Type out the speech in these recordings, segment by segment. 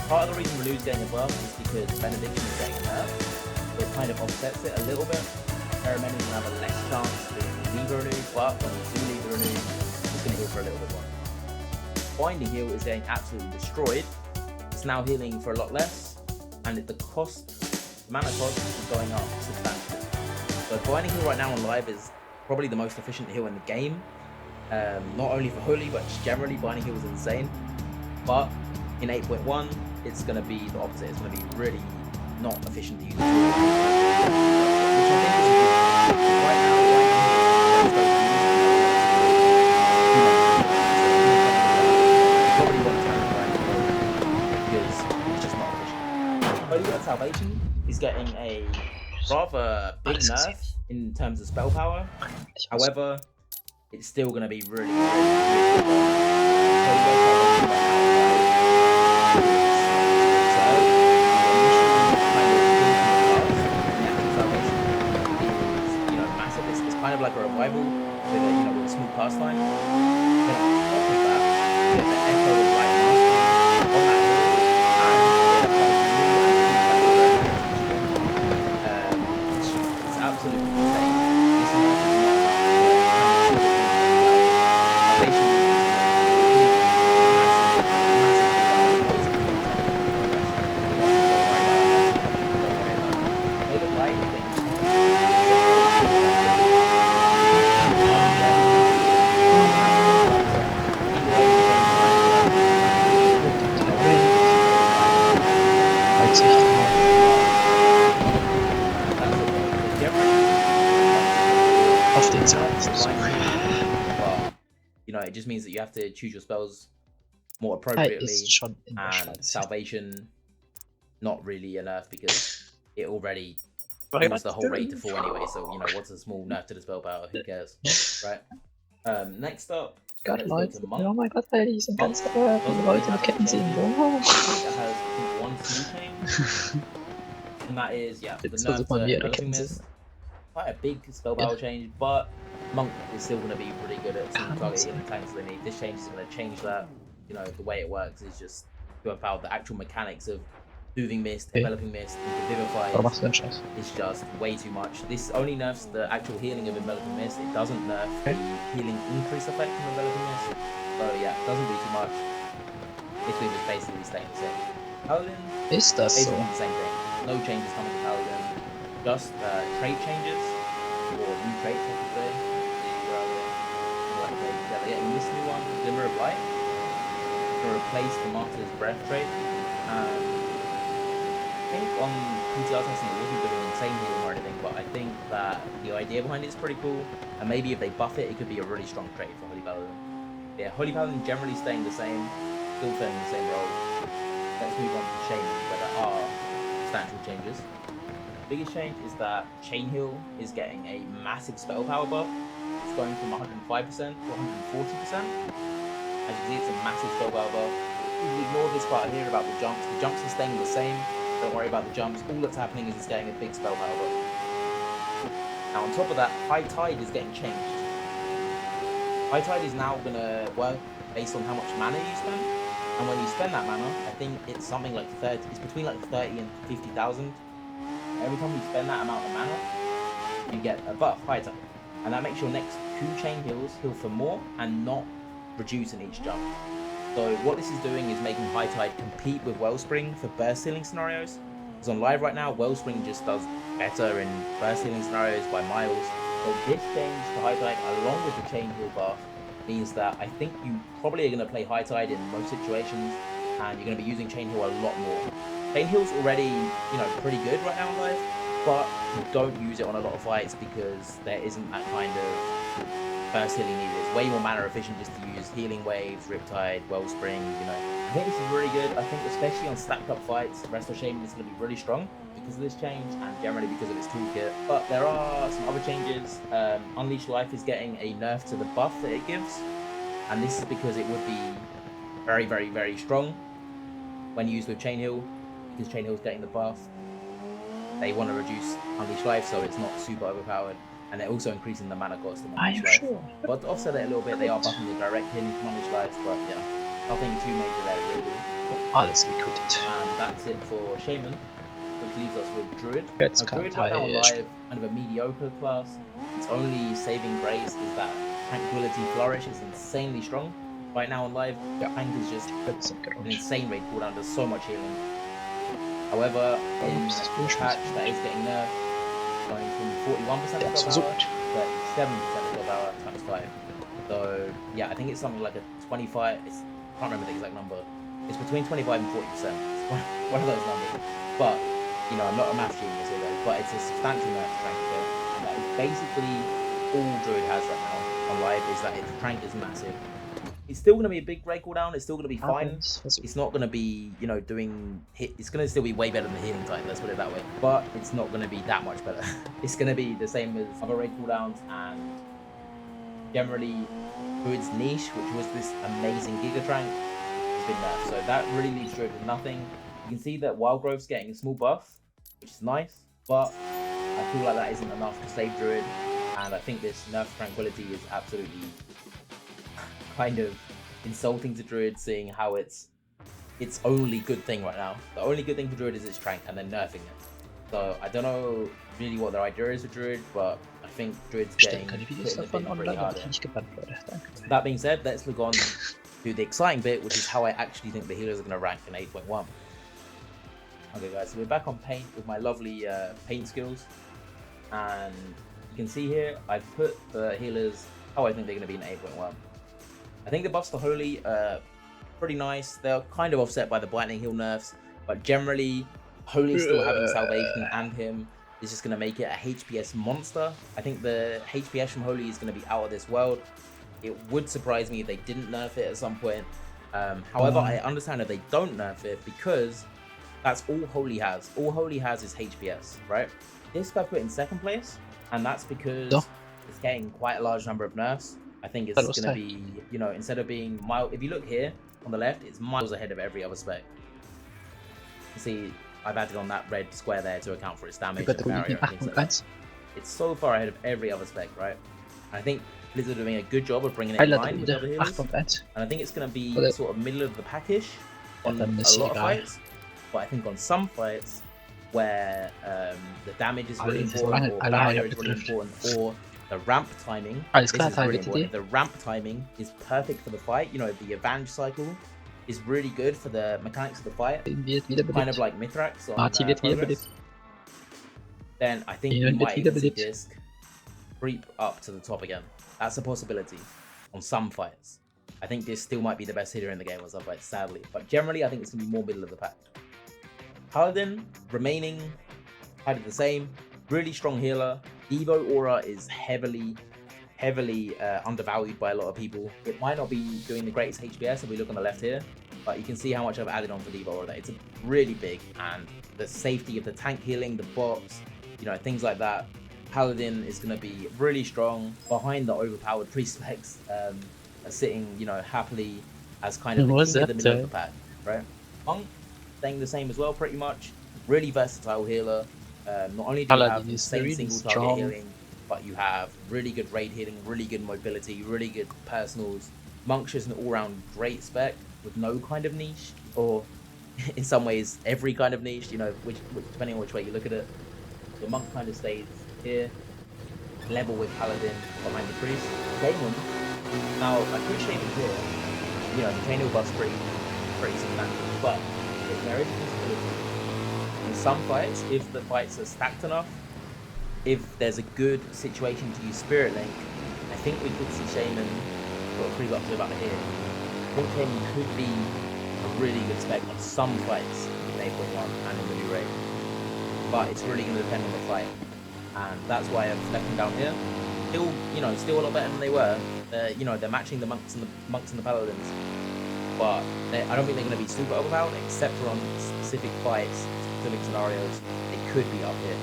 part of the reason Renew's getting a buff is because Benediction is getting a nerf. So it kind of offsets it a little bit. Paramedic is going to have a less chance to leave a Renew, but when you do leave a Renew, it's going to heal for a little bit more. Binding Heal is getting absolutely destroyed. It's now healing for a lot less, and the mana cost is going up substantially. So Binding Heal right now on live is probably the most efficient heal in the game. Not only for Holy, but just generally, Binding Heal is insane. But in 8.1, it's going to be the opposite. It's going to be really not efficient to use. Which I think is right now. Probably want to turn because it's just not efficient. Holy Word Salvation is getting a rather big nerf in terms of spell power. However, it's still going to be really kind of like a revival with a, with a smooth cast line. Then on top of that, you get the Echo of Light Mastery on that hill, and it's absolutely insane. This is it just means that you have to choose your spells more appropriately, and Salvation not really a nerf because it already brings the whole rate to 4 anyway, so what's a small nerf to the spell power, who cares, right? Next up, Gott, Leute, oh mein Gott, Alter, die sind ganz teuer, die Leute mit Kettensägen. That has one small change, and that is, the nerf to Enveloping Mist. Quite a big spell power change, but Monk is still going to be pretty good at targeting the tanks they need. This change is going to change that. The way it works is just to have found the actual mechanics of Soothing Mist, Enveloping Mist, and Vivify is just way too much. This only nerfs the actual healing of Enveloping Mist. It doesn't nerf the healing increase effect from Enveloping Mist. So yeah, it doesn't do too much. This move is basically staying the same. Paladin is basically the same thing. No changes coming to Paladin. Just trait changes, or new traits, I should say. They're getting this new one, Glimmer of Light, to replace the Martyr's Breath trait. I think on PTR testing it wasn't doing insane healing or anything, but I think that the idea behind it is pretty cool, and maybe if they buff it, it could be a really strong trait for Holy Paladin. Yeah, Holy Paladin generally staying the same, still playing the same role. Let's move on to Shaman, where there are substantial changes. The biggest change is that Chain Heal is getting a massive spell power buff. It's going from 105% to 140%. As you can see, it's a massive spell power buff. You ignore this part here about the jumps. The jumps are staying the same. Don't worry about the jumps. All that's happening is it's getting a big spell power buff. Now on top of that, High Tide is getting changed. High Tide is now going to work based on how much mana you spend. And when you spend that mana, I think it's something like 30. It's between like 30 and 50,000. Every time you spend that amount of mana, you get a buff, High Tide. And that makes your next 2 chain heals heal for more and not reduce in each jump. So what this is doing is making High Tide compete with Wellspring for burst healing scenarios. Because on live right now, Wellspring just does better in burst healing scenarios by miles. So this change to High Tide, along with the chain heal buff, means that I think you probably are going to play High Tide in most situations, and you're going to be using chain heal a lot more. Chain heal's already, pretty good right now in live, but you don't use it on a lot of fights because there isn't that kind of burst healing needed. It's way more mana efficient just to use Healing Waves, Riptide, Wellspring, I think this is really good. I think especially on stacked up fights, Resto Shaman is going to be really strong because of this change and generally because of its toolkit. But there are some other changes. Unleash Life is getting a nerf to the buff that it gives, and this is because it would be very, very, very strong when used with Chain Heal, because Chain Heal is getting the buff. They want to reduce Unleash Life so it's not super overpowered, and they're also increasing the mana cost of Unleash Life. Sure? But to offset it a little bit, they are buffing the direct healing from Unleash Life, but yeah, nothing too major there really. Alles recruited. And that's it for Shaman, which leaves us with Druid. Jetzt Now, kann Druid right now on ich. live, kind of a mediocre class. Its only saving grace is that Tranquility Flourish is insanely strong. Right now on live, Tank is just Jetzt an sind insane raid cooldown, does so much healing. However, in the patch that is getting nerfed, going from 41% Der of versucht. power, 37% of power times 5. So yeah, I think it's something like a 25. I can't remember the exact number. It's between 25 and 40%. It's one of those numbers. But you know, I'm not a math genius here, though. But it's a substantial nerf to Trank here, and that is basically all Druid has right now on live. Is that its Trank is massive. It's still going to be a big raid cooldown. It's still going to be fine. It's not going to be, you know, doing hit. It's going to still be way better than the healing type. Let's put it that way. But it's not going to be that much better. It's going to be the same as other raid cooldowns, and generally, Druid's niche, which was this amazing Giga Trank, has been nerfed. So that really leaves Druid with nothing. You can see that Wildgrove's getting a small buff, which is nice, but I feel like that isn't enough to save Druid, and I think this nerf Tranquility is absolutely kind of insulting to Druid, seeing how it's only good thing right now. The only good thing for Druid is its Trank, and then nerfing it. So I don't know really what their idea is for Druid, but I think Druid's getting put in the bin pretty hard. That being said, let's look on to the exciting bit, which is how I actually think the healers are going to rank in 8.1. Okay guys, so we're back on Paint with my lovely Paint skills, and you can see here I've put the healers how I think they're going to be in 8.1. I think the buffs to Holy are pretty nice. They're kind of offset by the Blinding Heal nerfs, but generally Holy still having Salvation and him is just going to make it a HPS monster. I think the HPS from Holy is going to be out of this world. It would surprise me if they didn't nerf it at some point. However, I understand if they don't nerf it because that's all Holy has. All Holy has is HPS, right? This guy put in second place, and that's because it's getting quite a large number of nerfs. I think it's going to be, you know, instead of being mild, if you look here on the left, it's miles ahead of every other spec. You see, I've added on that red square there to account for its damage and barrier and things like that. It's so far ahead of every other spec, right? And I think Blizzard are doing a good job of bringing it in line with other healers. And I think it's going to be sort of middle of the pack-ish on a lot of fights. But I think on some fights where the damage is really important, or barrier is really important, or the ramp timing, this is really important. If the ramp timing is perfect for the fight, you know, the Avenge cycle is really good for the mechanics of the fight, kind of like Mithrax on Progress, then I think you might even see Disc creep up to the top again. That's a possibility on some fights. I think Disc still might be the best hitter in the game on some fights, sadly. But generally, I think it's going to be more middle of the pack. Paladin, remaining kind of the same. Really strong healer. Evo Aura is heavily undervalued by a lot of people. It might not be doing the greatest HPS if we look on the left here, but you can see how much I've added on for Evo Aura. It's really big, and the safety of the tank healing, the bots, you know, things like that. Paladin is going to be really strong behind the overpowered priest specs, sitting, you know, happily as kind of the king of the middle of the pack, right? Monk staying the same as well, pretty much. Really versatile healer. Not only do you have insane single target healing, but you have really good raid healing, really good mobility, really good personals. Monk's just an all-round great spec with no kind of niche, or in some ways every kind of niche, you know, which depending on which way you look at it. The Monk kind of stays here, level with Paladin behind the priest. Damon, now I appreciate it here, you know, the chain wheel buff's pretty substantial, but if there is a possibility in some fights, if the fights are stacked enough, if there's a good situation to use Spirit Link, I think we could see Shaman sort of creep up to about here. I think Shaman could be a really good spec on some fights in 8.1 and in the new raid. But it's really going to depend on the fight, and that's why I've left them down here. Still, you know, still a lot better than they were. You know, they're matching the monks and the paladins, but I don't think they're going to be super overpowered, except for on specific fights, specific scenarios. They could be up here.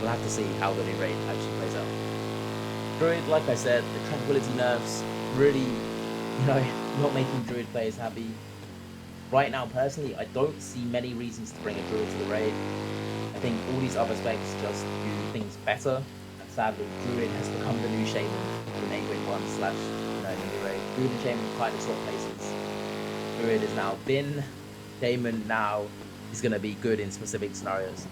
We'll have to see how the new raid actually plays out. Druid, like I said, the Tranquility nerfs really, you know, not making Druid players happy. Right now, personally, I don't see many reasons to bring a Druid to the raid. I think all these other specs just do things better, and sadly, Druid has become the new Shaman in 8.1 / new raid. Druid and Shaman kind of swap places. Druid is now Bin, Shaman now is going to be good in specific scenarios.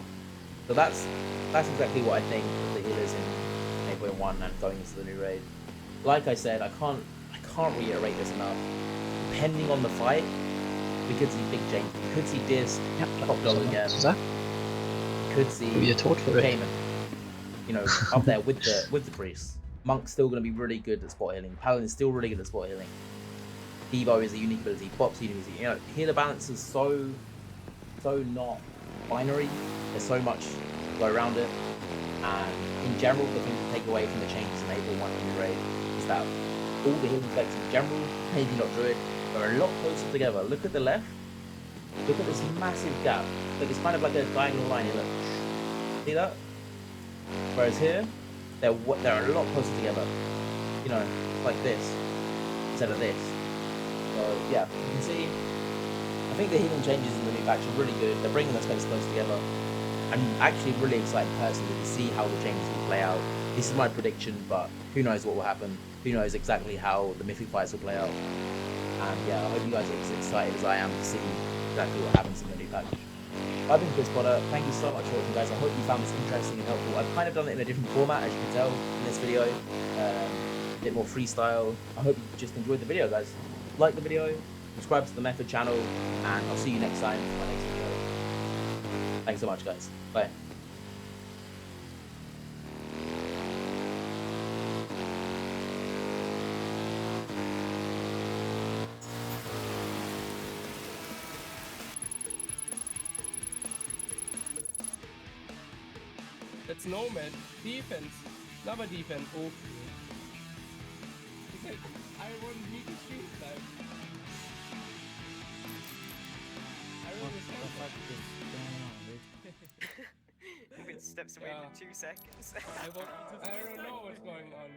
So that's exactly what I think of the healers in 8.1 and going into the new raid. Like I said, I can't reiterate this enough. Depending on the fight, we could see big changes. We could see Diz top dog again. We could see Shaman, you know, up there with the priests. Monk's still going to be really good at spot healing. Paladin's still really good at spot healing. Devo is a unique ability. Bop's a unique ability. You know, healer balance is so not binary. There's so much to go around it. And in general, the thing to take away from the changes in 8.1 new raid is that all the healing effects in general, maybe not Druid, are a lot closer together. Look at the left. Look at this massive gap. Look, it's kind of like a diagonal line here. Look. See that? Whereas here, they're a lot closer together. You know, like this instead of this. So yeah, you can see. I think the healing changes in the new patch are really good. They're bringing the space close together. I'm actually really excited personally to see how the changes will play out. This is my prediction, but who knows what will happen? Who knows exactly how the Mythic fights will play out? And yeah, I hope you guys are as excited as I am to see exactly what happens in the new patch. I've been Chris Potter. Thank you so much for watching, guys. I hope you found this interesting and helpful. I've kind of done it in a different format, as you can tell in this video. A bit more freestyle. I hope you just enjoyed the video, guys. Like the video, subscribe to the Method channel, and I'll see you next time for my next video. Thanks so much, guys. Bye. That's Nomad. Defense. Never defense. Oh. He said, I want me to stream time. I don't understand. Moving steps away Yeah. for 2 seconds. I don't know what's going on.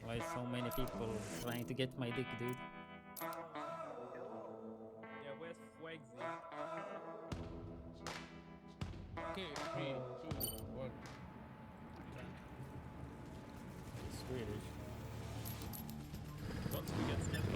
Why so many people trying to get my dick, dude? Yeah, where's Swagsy? Okay, 3, 2, 1. Swedish. Once we get snapped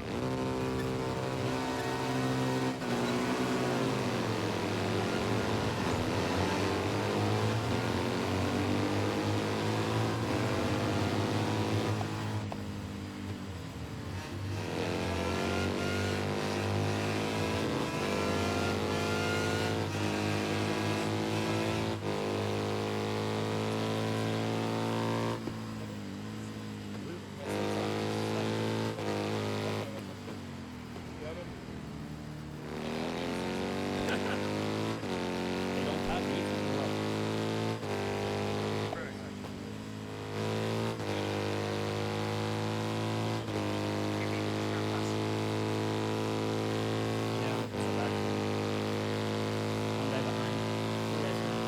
They don't have defense or what? Yeah, there's a back. One guy behind. Two guys behind.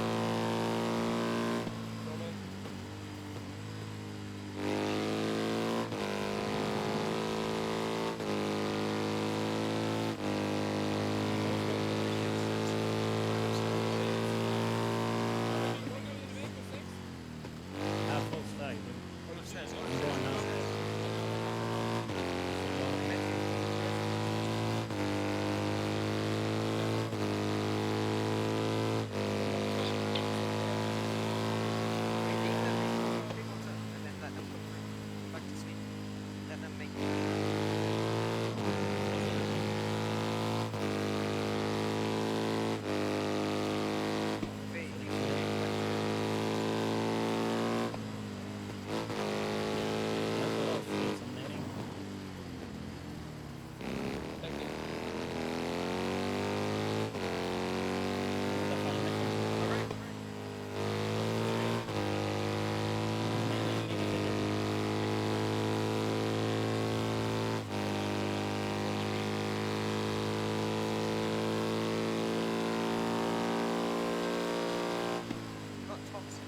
Half full stack, dude. I'm going now. That's what else. Need some netting. What the fuck, netting? Not toxic.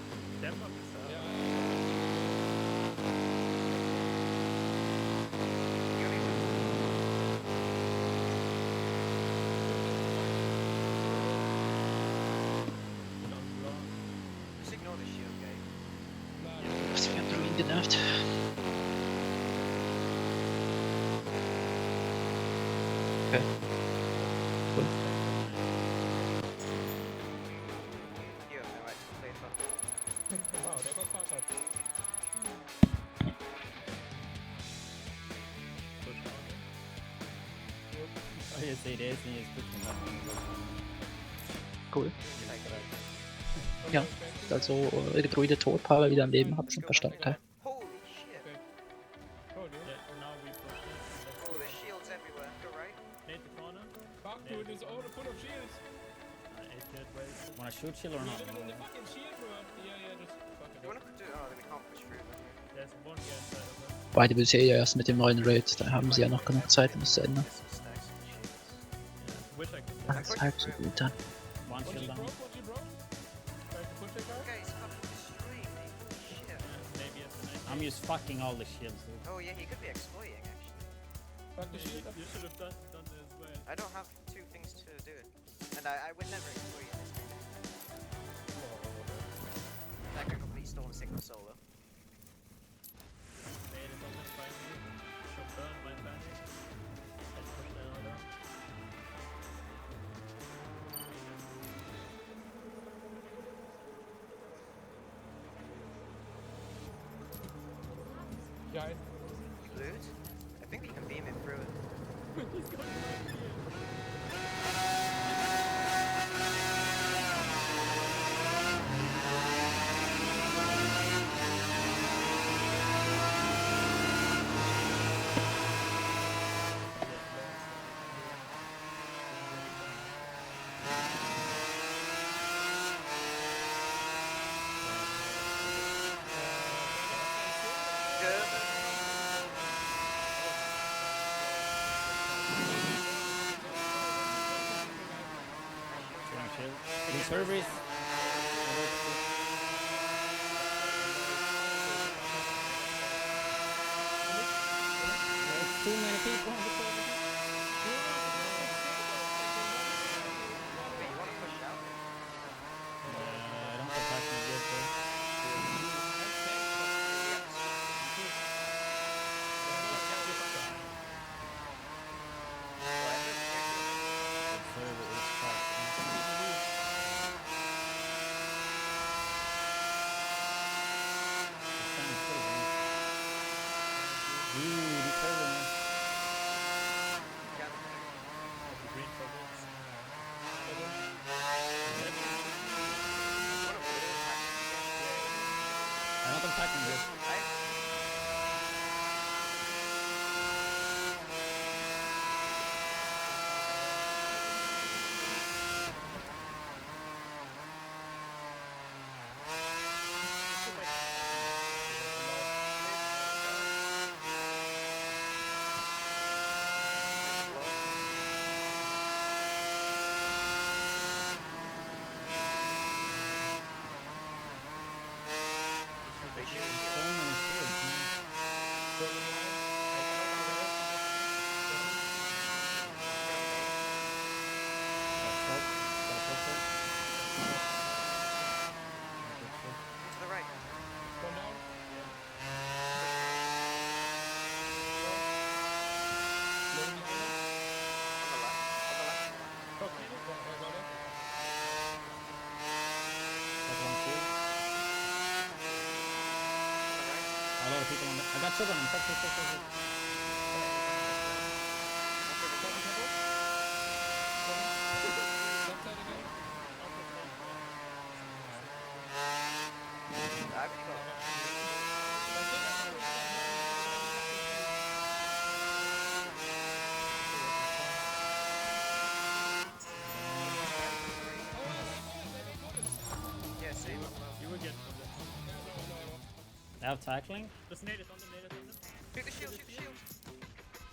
Just ignore the shield game. Was vi ändå ingenervt. Okay. Cool. shot. Oh, you say this and you just put them up. Cool. Okay, Ja, okay. also ihre Druide tot, Para wieder am Leben hat, sind Verstärker. Holy shit. Okay. Told you. Yeah, now we push it. Oh, there's shields everywhere. Go right. Nade the corner. Fuck, dude, it's all full of shields. 8 jet waste. Wanna shoot shield or We're not? living in the fucking shield world. Yeah, just fuck it. You wanna do? Oh, then we can't push through. There's one guy inside of it. Beide will sie ja erst mit dem neuen Raid, da haben sie ja noch genug Zeit, um es zu ändern. There's some stacks of shields. Yeah. Wish I could. Das ist halb so gut dann. One What shield you down. broke? What you broke? Trying to push it guy? Okay, he's fucking destroying me. Shit. Maybe it's an I'm just fucking all the shields, dude. Oh yeah, he could be exploiting actually. Fuck the shield. You should have done this as well. I don't have two things to do it, and I would never exploit in this game. That could complete Storm Signal solo. Nade is on this side. Shot burn, my panic. Let's push the other. Guy. Loot? I think we can beam it through it. Good. Strong shield. Any servers? There's too many people on the server. Wait, you wanna push out? I don't have attack me yet, bro. The server is fucked. This time it's pretty good. Ooh, the server, man. Green bubbles. I'm not attacking this. So many shields, man. Got shot. Got a shot. To the right. One down. Loading the island. On the left. On the left. Fuck you. I got it. Got one shield. On the right. A lot of people on the. I got shot on him. Fuck. Left side again. I've got yeah, see? You will get from this. They have tackling. Just nade it on them. Shoot the shield, shoot the shield.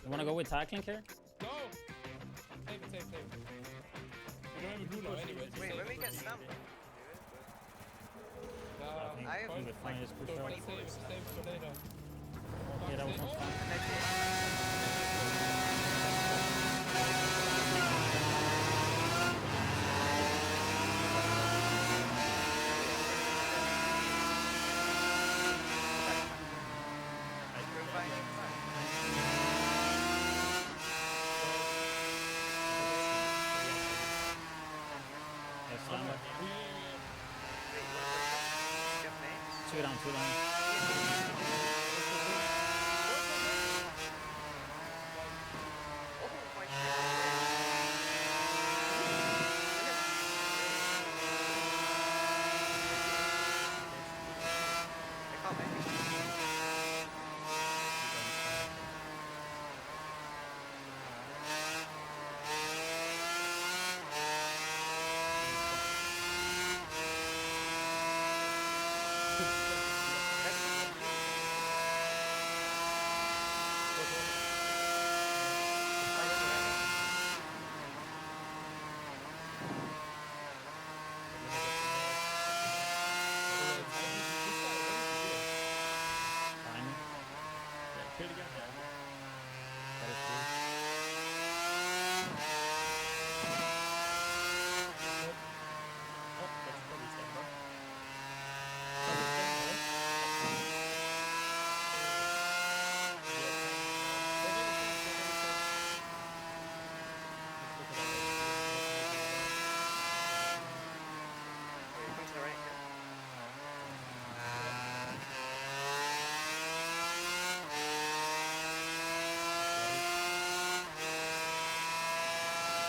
You wanna go with tackling here? No! Save it. We don't have a ruler anyway. Wait, when we get stamina. I think I have we would find this push out. Save for later. Yeah, that was not fun. Yeah, slam it. Two down, two down. Oh my shit. I can't make it. Fine. Yeah, kill again. Yeah. That is cool. Oh, that's probably step, bro. Come to the right here.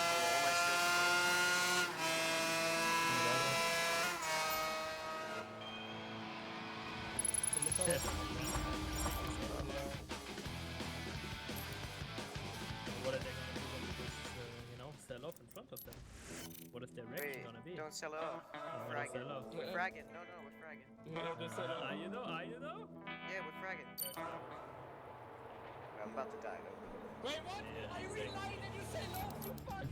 Oh, all my skills. Shit. What are they gonna do when we just, sell off in front of them? What is their reaction Wait, gonna be? don't sell it off. What is Fragging. sell off? We're fragging. No, we're fragging. You know? Yeah, we're fragging. I'm about to die though. Wait, what? Yeah, Are you same. realigned and you say no? You fuck!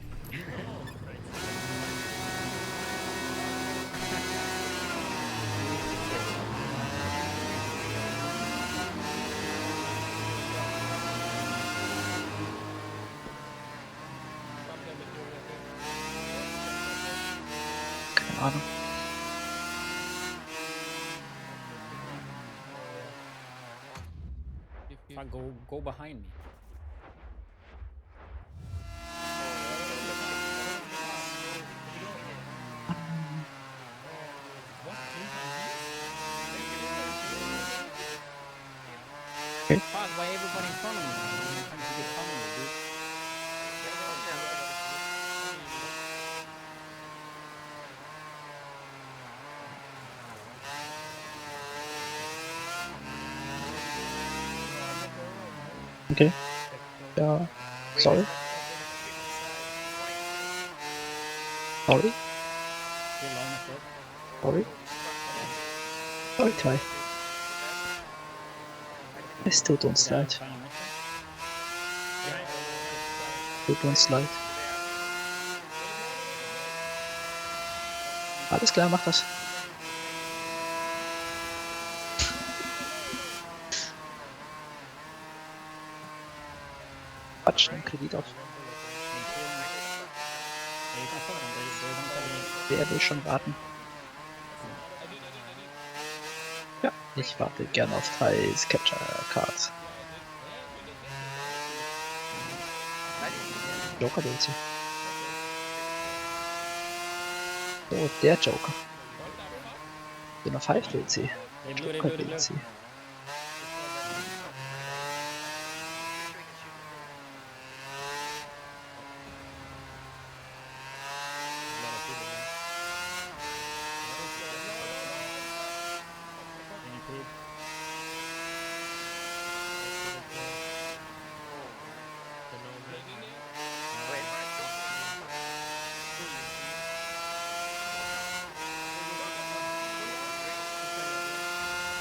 Keine Ahnung. Fuck, go behind me. Fuck, why everybody in front of me? I'm trying to get front of me, dude. Okay. Ja, sorry. Sorry. Get long as fuck. Sorry. Sorry, Ty. Es tut uns leid. Final mission. Tut uns leid. Alles klar, mach das. Quatsch, nimm Kredit auf. Wer will schon warten? Ja, ich warte gerne auf Ty's Capture Card. Joker DLC. Oh, der Joker. Nummer 5 DLC. Joker DLC.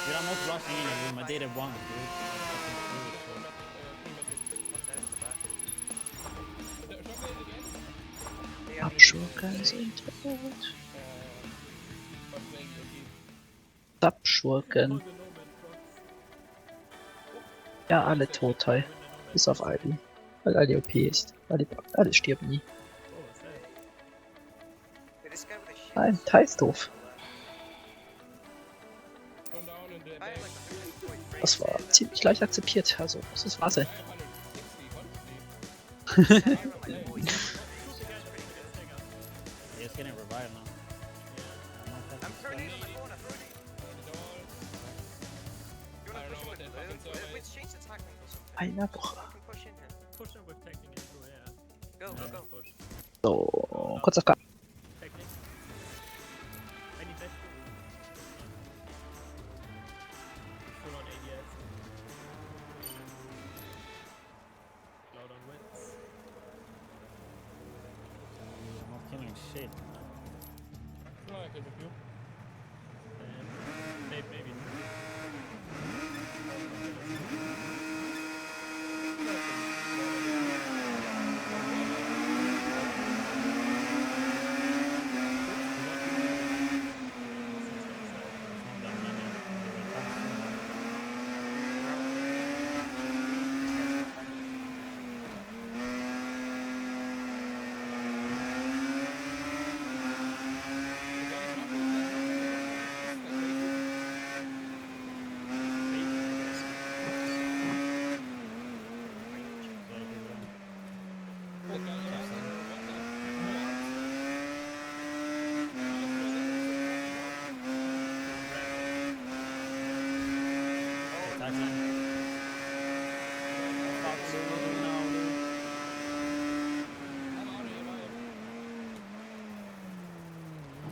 Dude, I'm not rushing in a room. I did it once, dude. Abschurken sind tot. Abschurken. Ja, alle tot, Ty. Bis auf Ivy. Weil alle OP ist. Alle stirben nie. Nein, Ty ist doof. Das war ziemlich leicht akzeptiert, also das ist Wahnsinn. It's getting revived now. I'm throwing it on the corner, attacking or something. Pineapple. Fucking push in here. Push them with technique is through, yeah. Go, go, go. Push. So, Kotsaka. Technique. Any best? Full on ADS. Loud on wits. I'm not killing shit. No, I can with you. Maybe.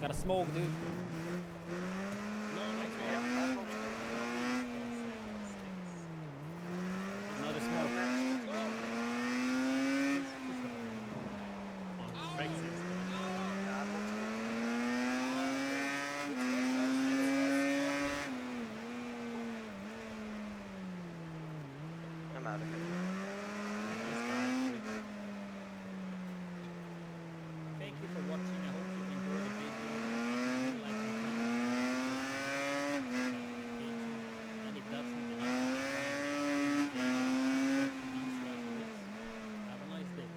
Got a smoke, dude. Another smoke. I'm out of here. Thank you for watching. I hope you enjoyed the video. And if that's something have a nice day.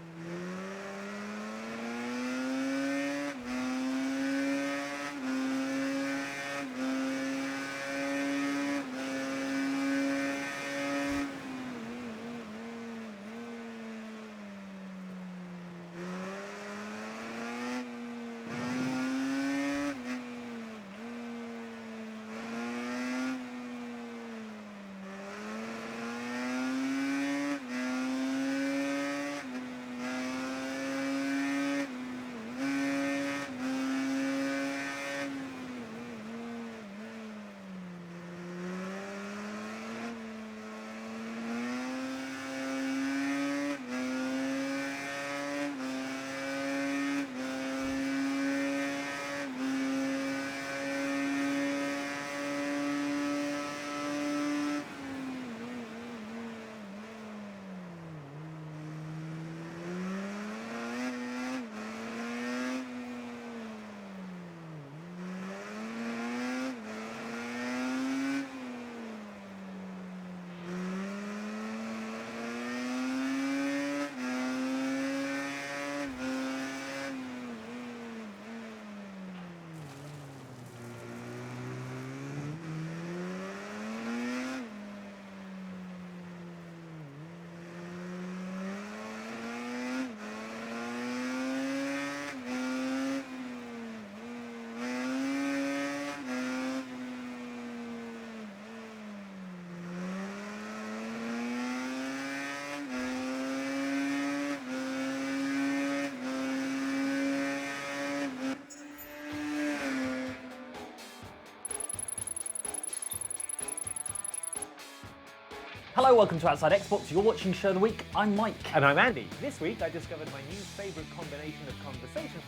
Hello, welcome to Outside Xbox. You're watching Show of the Week. I'm Mike. And I'm Andy. This week I discovered my new favourite combination of conversation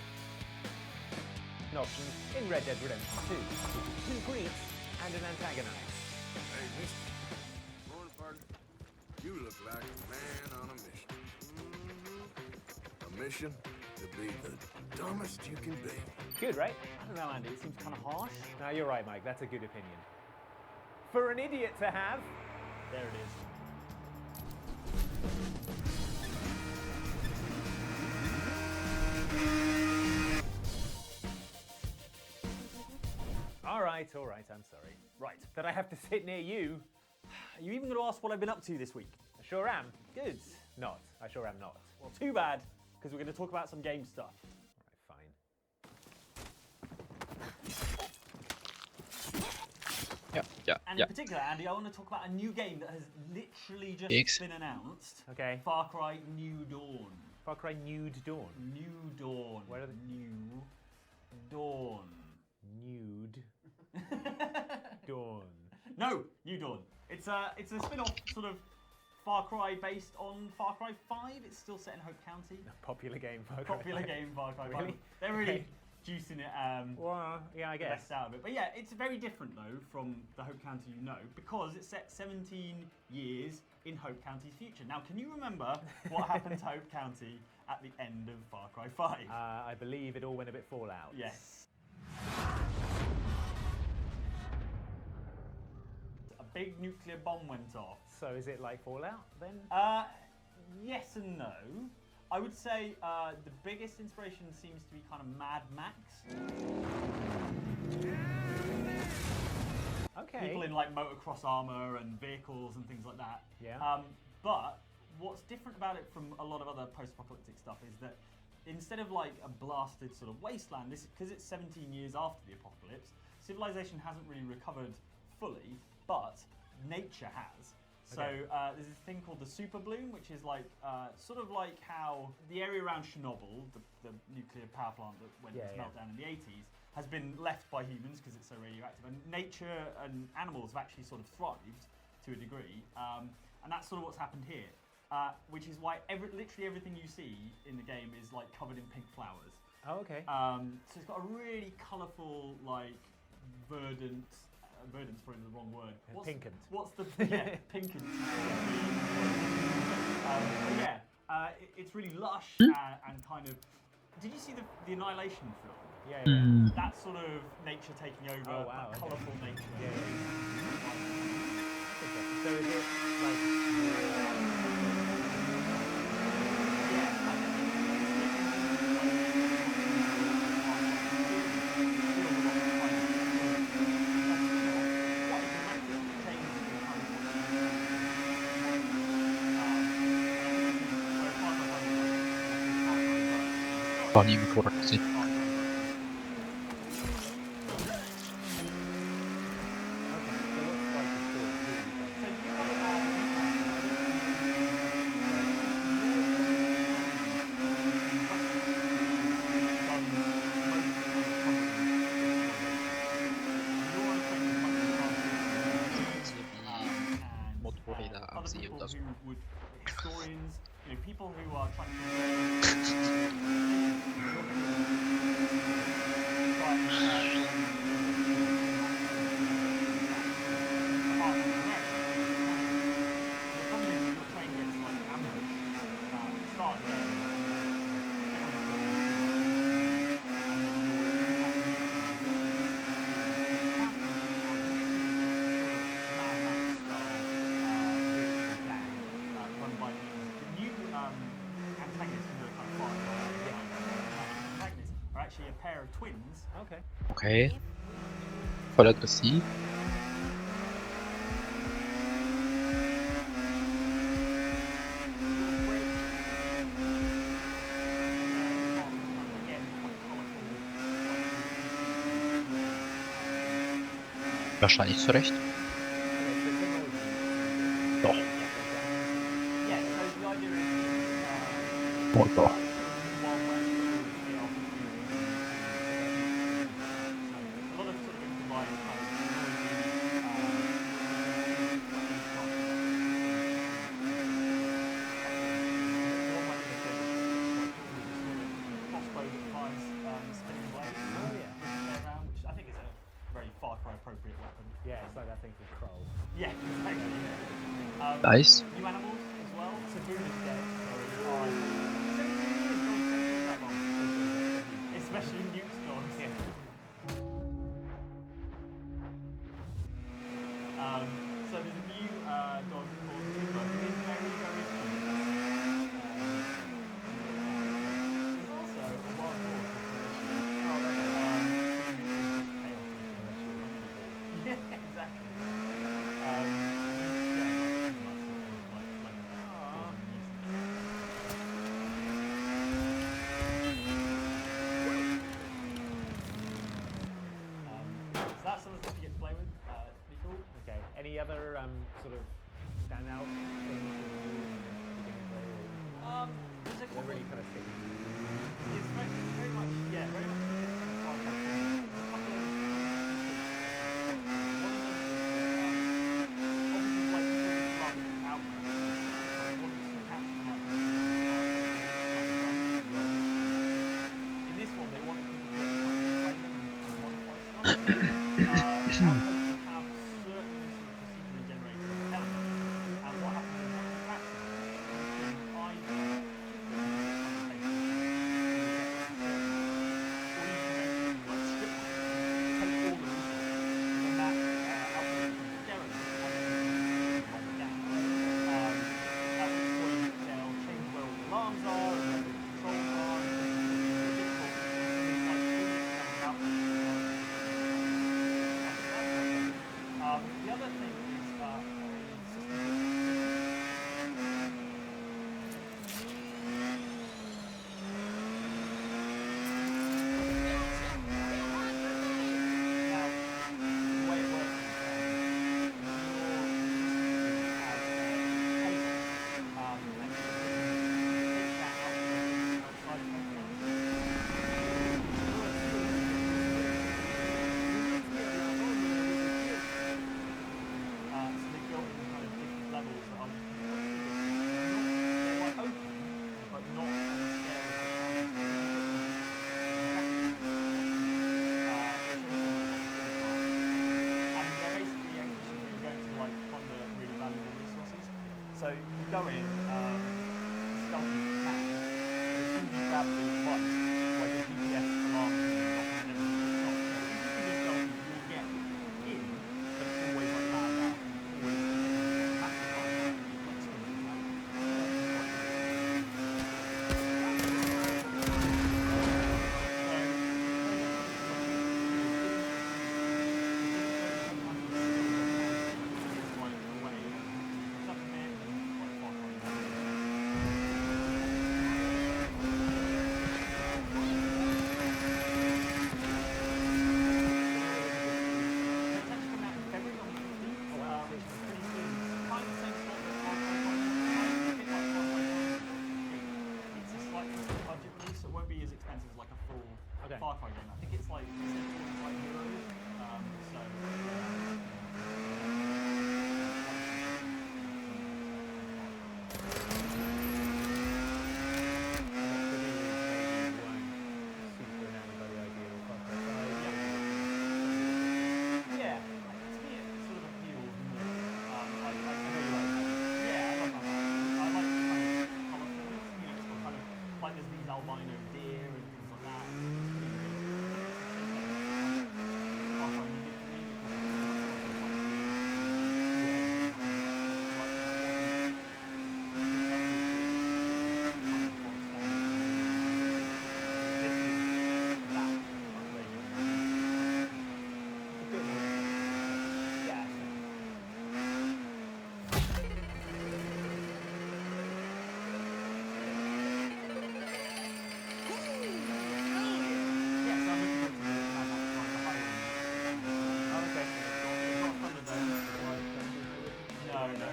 options in Red Dead Redemption 2, which is 2 greets and an antagonizer. Hey, mister. Morning, partner. You look like a man on a mission. A mission to be the dumbest you can be. Good, right? I don't know, Andy. It seems kind of harsh. No, you're right, Mike. That's a good opinion. For an idiot to have. There it is. All right, I'm sorry. Right, that I have to sit near you. Are you even going to ask what I've been up to this week? I sure am. Good. Not. I sure am not. Well, too bad, because we're going to talk about some game stuff. Right, fine. Yeah. Yeah, And yeah. in particular, Andy, I want to talk about a new game that has literally just X. been announced. Okay. Far Cry New Dawn. Far Cry Nude Dawn. New Dawn. Where are the- New Dawn. Nude Dawn. No, New Dawn. It's a spin-off sort of Far Cry based on Far Cry 5. It's still set in Hope County. Popular game, Far Cry. Popular game Far Cry 5. Really? They're really Okay. juicing it. Well, yeah, I The guess. best out of it. But yeah, it's very different though from the Hope County you know because it's set 17 years in Hope County's future. Now, can you remember what happened to Hope County at the end of Far Cry 5? I believe it all went a bit Fallout. Yes. A big nuclear bomb went off. So is it like Fallout then? Yes and no. I would say the biggest inspiration seems to be kind of Mad Max. Okay. People in like motocross armor and vehicles and things like that. Yeah. But what's different about it from a lot of other post-apocalyptic stuff is that instead of like a blasted sort of wasteland, because it's 17 years after the apocalypse, civilization hasn't really recovered fully, but nature has. So Okay. there's this thing called the super bloom, which is like sort of like how the area around Chernobyl, the nuclear power plant that went Yeah, into meltdown in the 80s, has been left by humans because it's so radioactive. And nature and animals have actually sort of thrived to a degree. And that's sort of what's happened here, which is why literally everything you see in the game is like covered in pink flowers. Oh, okay. So it's got a really colourful, like, verdant. Verdant's probably the wrong word. Pinkant. What's the pinkant? But yeah, it's really lush and kind of. Did you see the Annihilation film? Yeah, Hmm. yeah. That sort of nature taking over, Oh, wow, that okay. colourful nature. Yeah, So is it like Pani informacji. Motory na other akcji people od razu. who would, historians, people who are trying to run by the new antagonists who are kind of antagonists are actually a pair of twins. Okay. Okay. Voll aggressiv. Wahrscheinlich zu Recht. Doch. Yeah, so the idea is Oh, doch. while we're a lot of sort of improvised kind crossbow that fires spinning blades around, which I think is a very Far Cry appropriate weapon. Yeah, it's like that thing from Kroll. Yeah, exactly. Yeah. Nice. New animals as well. Saboon is dead. Especially newt dogs. Yeah. So there's a new dog called Timber who is very, very cute. There's also a wild horse. Yeah, exactly. Any other sort of standout things that you play? There's a They're couple really of, kind of sticky. it's very much, yeah, very much. Far Cry 4. There's a couple of, one of them is, obviously, like, people just love Outbreak. Like, wants to capture, like, in this one, they wanted people to play them and modify stuff. Outposts have certain sort of procedurally generated elements, and what happens is once you capture them, you can either keep them and take them, or you can basically like strip them, take all the resources, and then that outpost becomes derelict and then locked down. At which point they'll change where all the alarms are and where the controls are, and things will be more difficult. So there's like three different outposts. The other thing is now, the way it works is and you take that outside of so they built in kind of different levels that are they're like open, but not on the scale of and they're basically exhibitions where you're going to like plunder really valuable resources. So you go in, stealthy as you can, but as soon as you grab the device, like the GPS alarm and everything kicks off. So if you can be stealthy, you'll get in, but it's always like loud out. It's a slightly different budget release, so it won't be as expensive as like a full Okay. Far Cry game. I think it's like €45. So yeah, to me it sort of appeals more. I know you like that. Yeah, I love that. I like the kind of colourfulness. You know, it's got kind of like there's these albino deer and things like that. It's pretty good. Far Cry needed for me because this is that upgraded. Yeah. Yeah, so I'm looking forward to the higher end. Oh, okay. It's not Thunderdome. No, they're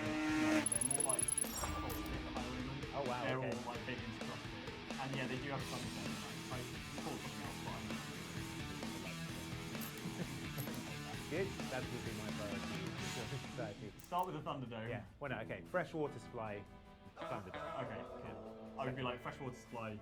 more like CrossFit Highwaymen. Oh, wow, They're okay. all like big into CrossFit. And yeah, they do have Thunderdome. Like, it's called something else, but I'm Good. That would be my priority. Society. start with the Thunderdome. Yeah. Well, no, okay. Fresh water supply, Thunderdome. Okay, cool. I would be like freshwater supply,